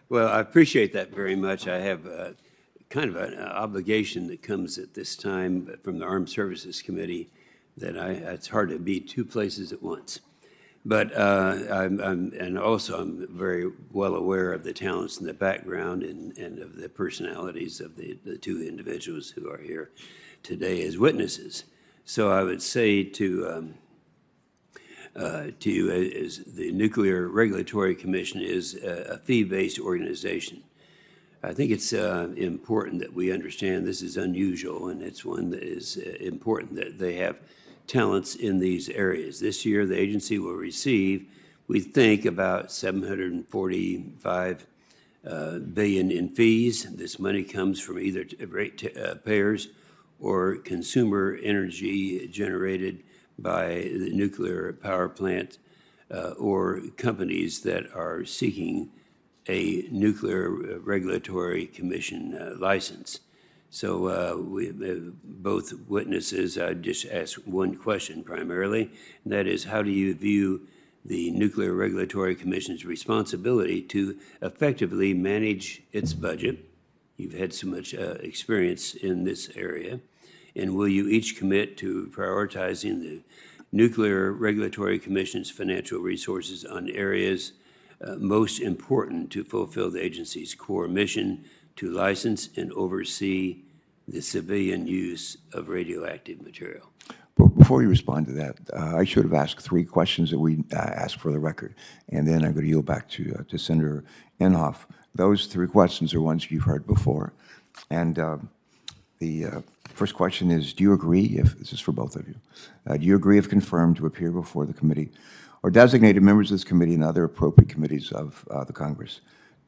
Well, I appreciate that very much. I have kind of an obligation that comes at this time from the Armed Services Committee that it's hard to be two places at once. But and also I'm very well aware of the talents and the background and of the personalities of the two individuals who are here today as witnesses. So I would say to you, as the Nuclear Regulatory Commission is a fee-based organization. I think it's important that we understand this is unusual, and it's one that is important that they have talents in these areas. This year, the agency will receive, we think, about $745 billion in fees. This money comes from either ratepayers or consumer energy generated by the nuclear power plant or companies that are seeking a Nuclear Regulatory Commission license. So both witnesses, I just ask one question primarily, and that is, how do you view the Nuclear Regulatory Commission's responsibility to effectively manage its budget? You've had so much experience in this area. And will you each commit to prioritizing the Nuclear Regulatory Commission's financial resources on areas most important to fulfill the agency's core mission to license and oversee the civilian use of radioactive material? Before you respond to that, I should have asked 3 questions that we asked for the record, and then I'm going to yield back to Senator Inhofe. Those 3 questions are ones you've heard before. And the first question is, do you agree, if this is for both of you, do you agree, if confirmed, to appear before the committee or designated members of this committee and other appropriate committees of the Congress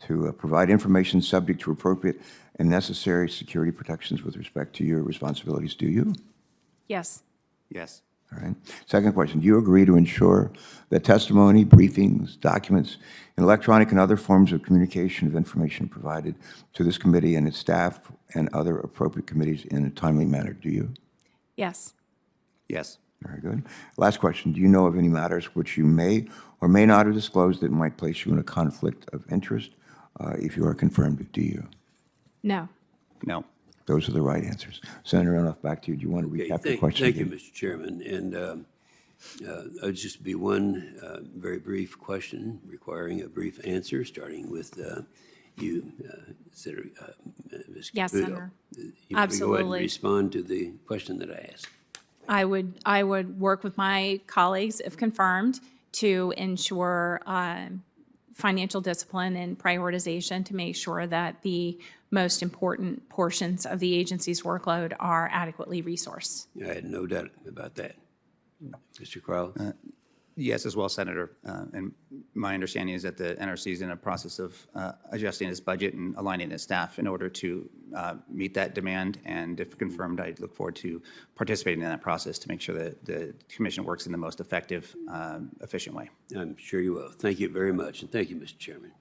to provide information subject to appropriate and necessary security protections with respect to your responsibilities? Do you? Yes. Yes. All right. Second question, do you agree to ensure that testimony, briefings, documents, and electronic and other forms of communication of information provided to this committee and its staff and other appropriate committees in a timely manner? Do you? Yes. Yes. Very good. Last question, do you know of any matters which you may or may not have disclosed that might place you in a conflict of interest? If you are confirmed, do you? No. No. Those are the right answers. Senator Inhofe, back to you. Do you want to recap the question? Thank you, Mr. Chairman. And it'll just be one very brief question requiring a brief answer, starting with you, Senator Ms. Yes, Caputo. Senator. You Absolutely. Go ahead and respond to the question that I asked. I would work with my colleagues, if confirmed, to ensure financial discipline and prioritization to make sure that the most important portions of the agency's workload are adequately resourced. I had no doubt about that. Mr. Crowell? Yes, as well, Senator. And my understanding is that the NRC is in a process of adjusting its budget and aligning its staff in order to meet that demand. And if confirmed, I look forward to participating in that process to make sure that the Commission works in the most effective, efficient way. I'm sure you will. Thank you very much, and thank you, Mr. Chairman.